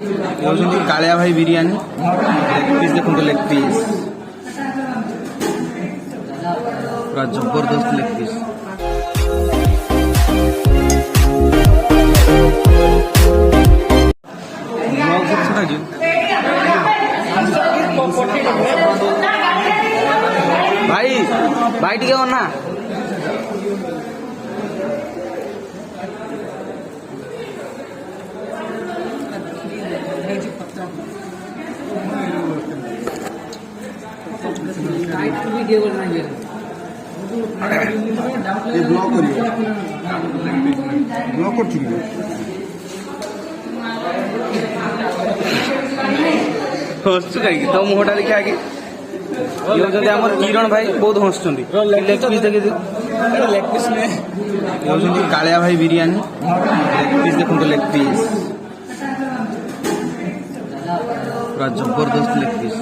कालिया भाई biryani leg piece देखो leg piece पूरा जबरदस्त लेग पीस। भाई भाई टिके ना ब्लॉक कर चुकी हसु कहीं तो मुहटा देखिए आगे ये होते आम किरण भाई बहुत हसुँच लेग पीस देखिए लेग पीस ये कालिया भाई बिरियानी लेग पीस देखो लेग पीस पूरा जबरदस्त लेग पीस।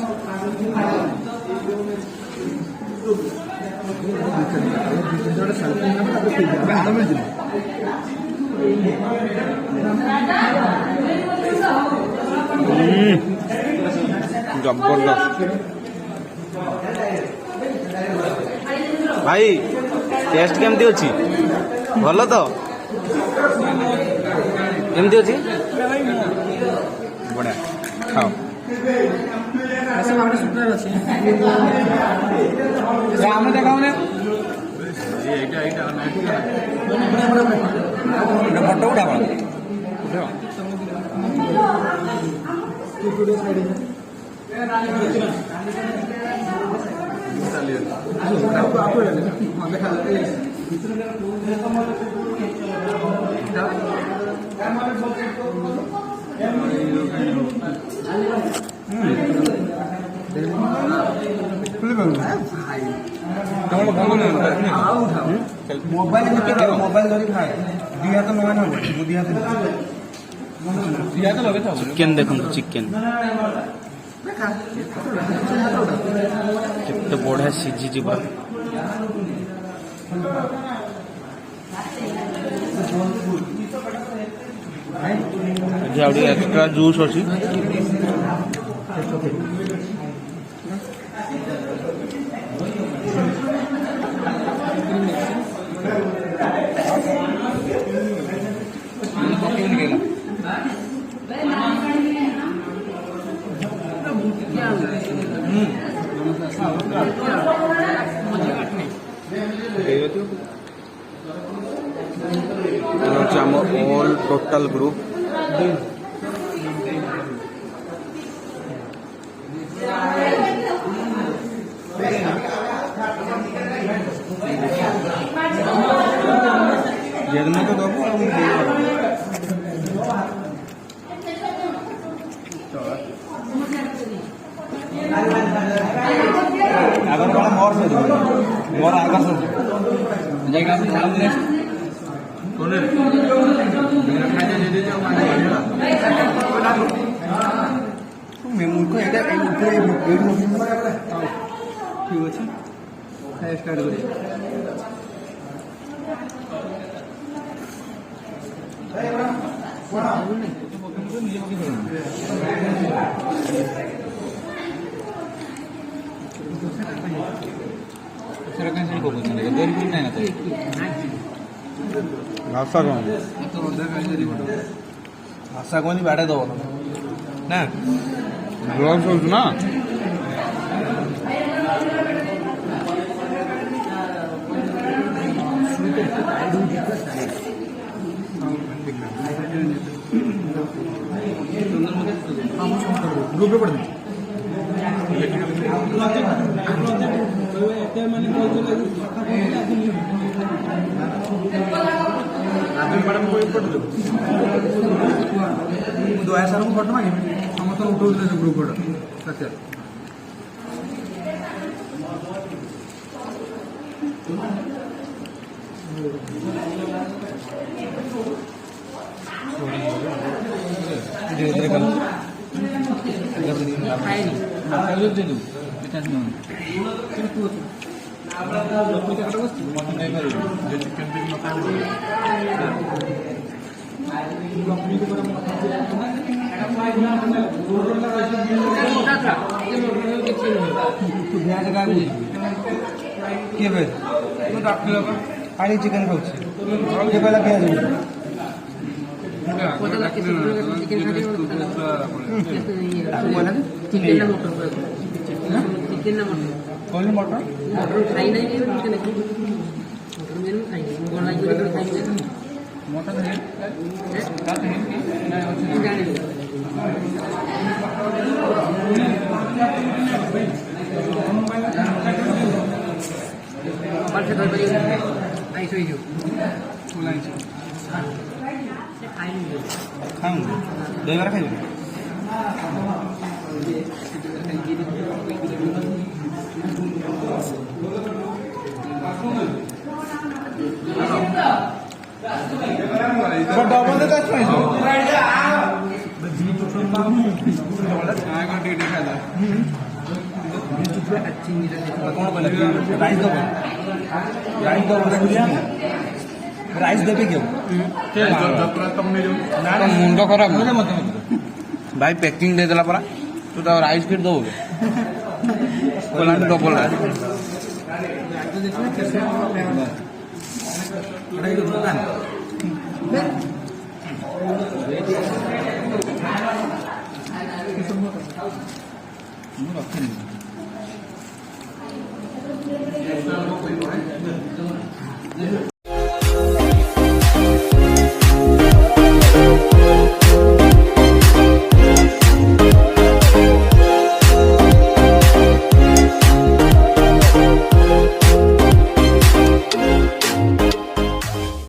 जबरदस्त भाई टेस्ट केमती अच्छी भल तो केमती अच्छी बढ़िया खाओ फोटो उठा मोबाइल धरी खाए दिया तो नवा दिया तो चिकेन देखो चिकेन केते बढ़िया सीझी जीवा एक्स्ट्रा जूस अच्छी ऑल टोटल ग्रुप जगना तो दबो अगर बड़ा मोर से मोर आगे से जगह से सामने कोने मेरा खाने दे दे जाओ माने मैं मुझको एटा कहीं ऊपर एक ठीक है खाए स्टार्ट करें आशा कौन बाड़े दो ना ब्लॉग चलछ ना ग्रुप पड़ दया सार को फोटो मांगे समस्त उठो ग्रुप फोटो धीरे धीरे कर ଖାଲି ଚିକେନ ଖାଉଛି କିଏ କହିଲା ପିଆଜ କହିଲି ମଟନ ଖାଇବୁ ଦହିବରା ଖାଇବୁ ରାଇସ୍ ଦେବେ କି ମୁଣ୍ଡ ଖରାପ ଭାଇ ପ୍ୟାକିଂ ଦେଇଦେଲା ପରା ତୁ ତ ରାଇସ୍ କିଟ୍ ଦବୁ ଡବଲ ରଖିନି